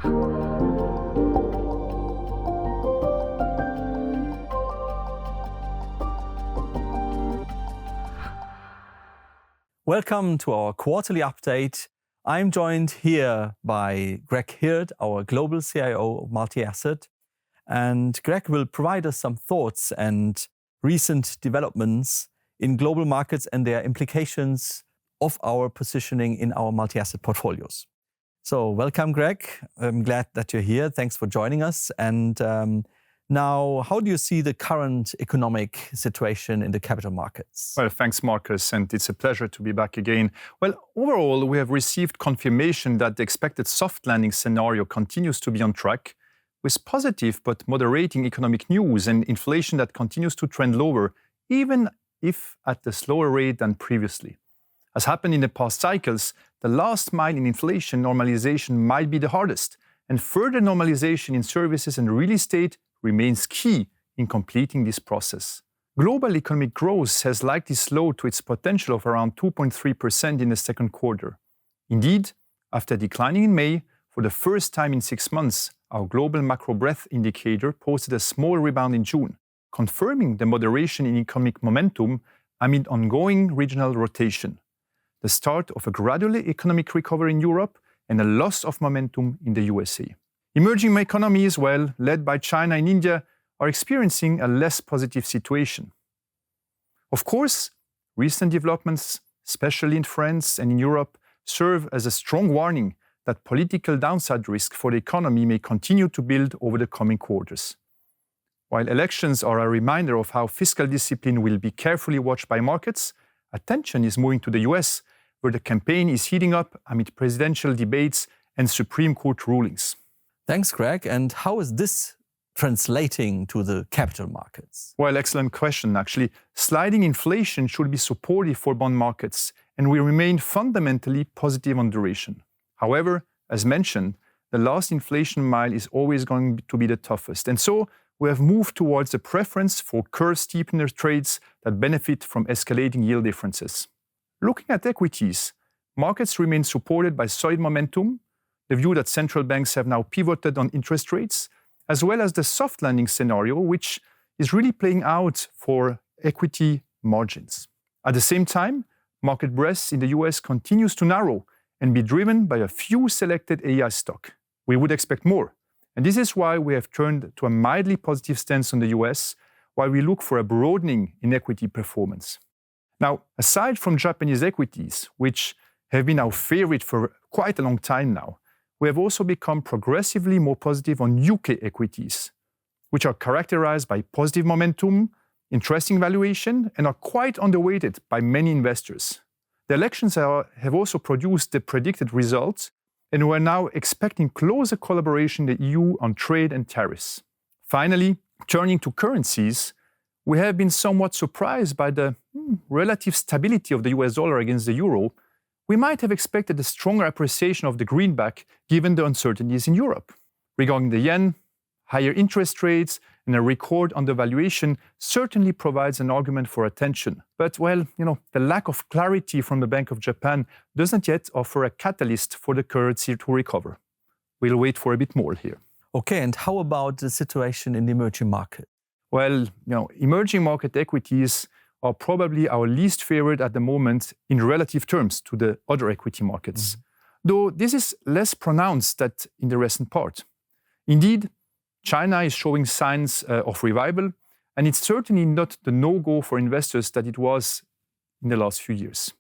Welcome to our quarterly update. I'm joined here by Greg Hirt, our global CIO of Multi-Asset. And Greg will provide us some thoughts and recent developments in global markets and their implications of our positioning in our multi-asset portfolios. So welcome, Greg. I'm glad that you're here. Thanks for joining us. And now, how do you see the current economic situation in the capital markets? Well, thanks, Marcus, and it's a pleasure to be back again. Well, overall, we have received confirmation that the expected soft landing scenario continues to be on track, with positive but moderating economic news and inflation that continues to trend lower, even if at a slower rate than previously. As happened in the past cycles, the last mile in inflation normalization might be the hardest, and further normalization in services and real estate remains key in completing this process. Global economic growth has likely slowed to its potential of around 2.3% in the second quarter. Indeed, after declining in May, for the first time in 6 months, our global macro breadth indicator posted a small rebound in June, confirming the moderation in economic momentum amid ongoing regional rotation, the start of a gradual economic recovery in Europe and a loss of momentum in the USA. Emerging economies, well, led by China and India, are experiencing a less positive situation. Of course, recent developments, especially in France and in Europe, serve as a strong warning that political downside risk for the economy may continue to build over the coming quarters. While elections are a reminder of how fiscal discipline will be carefully watched by markets, attention is moving to the US, where the campaign is heating up amid presidential debates and Supreme Court rulings. Thanks, Greg. And how is this translating to the capital markets? Well, excellent question, actually. Sliding inflation should be supportive for bond markets, and we remain fundamentally positive on duration. However, as mentioned, the last inflation mile is always going to be the toughest. And so we have moved towards a preference for curve steepener trades that benefit from escalating yield differences. Looking at equities, markets remain supported by solid momentum, the view that central banks have now pivoted on interest rates, as well as the soft landing scenario, which is really playing out for equity margins. At the same time, market breadth in the US continues to narrow and be driven by a few selected AI stock. We would expect more, and this is why we have turned to a mildly positive stance on the US, while we look for a broadening in equity performance. Now, aside from Japanese equities, which have been our favorite for quite a long time now, we have also become progressively more positive on UK equities, which are characterized by positive momentum, interesting valuation, and are quite underweighted by many investors. The elections have also produced the predicted results, and we're now expecting closer collaboration in the EU on trade and tariffs. Finally, turning to currencies, we have been somewhat surprised by the relative stability of the US dollar against the euro. We might have expected a stronger appreciation of the greenback given the uncertainties in Europe. Regarding the yen, higher interest rates and a record undervaluation certainly provides an argument for attention. But, well, the lack of clarity from the Bank of Japan doesn't yet offer a catalyst for the currency to recover. We'll wait for a bit more here. Okay, and how about the situation in the emerging market? Well, emerging market equities are probably our least favorite at the moment in relative terms to the other equity markets, though this is less pronounced than in the recent part. Indeed, China is showing signs of revival, and it's certainly not the no-go for investors that it was in the last few years.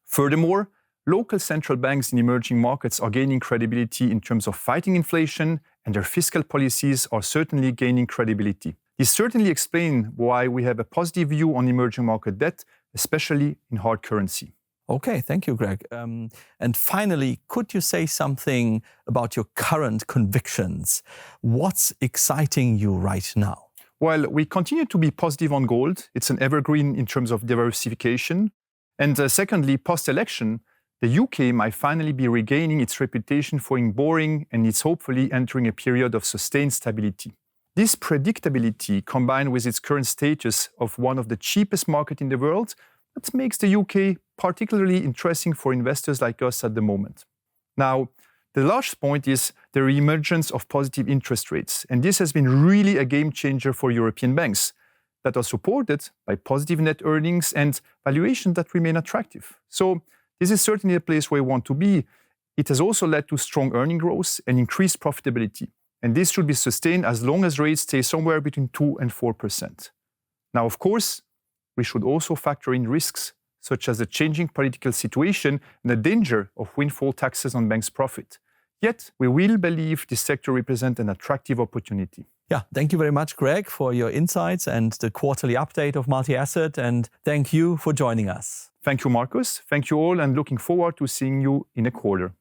Furthermore, local central banks in emerging markets are gaining credibility in terms of fighting inflation, and their fiscal policies are certainly gaining credibility. This certainly explains why we have a positive view on emerging market debt, especially in hard currency. Okay, thank you, Greg. And finally, could you say something about your current convictions? What's exciting you right now? Well, we continue to be positive on gold. It's an evergreen in terms of diversification. And secondly, post-election, the UK might finally be regaining its reputation for being boring, and it's hopefully entering a period of sustained stability. This predictability, combined with its current status of one of the cheapest markets in the world, that makes the UK particularly interesting for investors like us at the moment. Now, The last point is the reemergence of positive interest rates. And this has been really a game changer for European banks that are supported by positive net earnings and valuations that remain attractive. So this is certainly a place where we want to be. It has also led to strong earning growth and increased profitability. And this should be sustained as long as rates stay somewhere between 2 and 4%. Now, of course, we should also factor in risks such as the changing political situation and the danger of windfall taxes on banks' profit. Yet, we will believe this sector represents an attractive opportunity. Yeah, thank you very much, Greg, for your insights and the quarterly update of multi-asset. And thank you for joining us. Thank you, Marcus. Thank you all, and looking forward to seeing you in a quarter.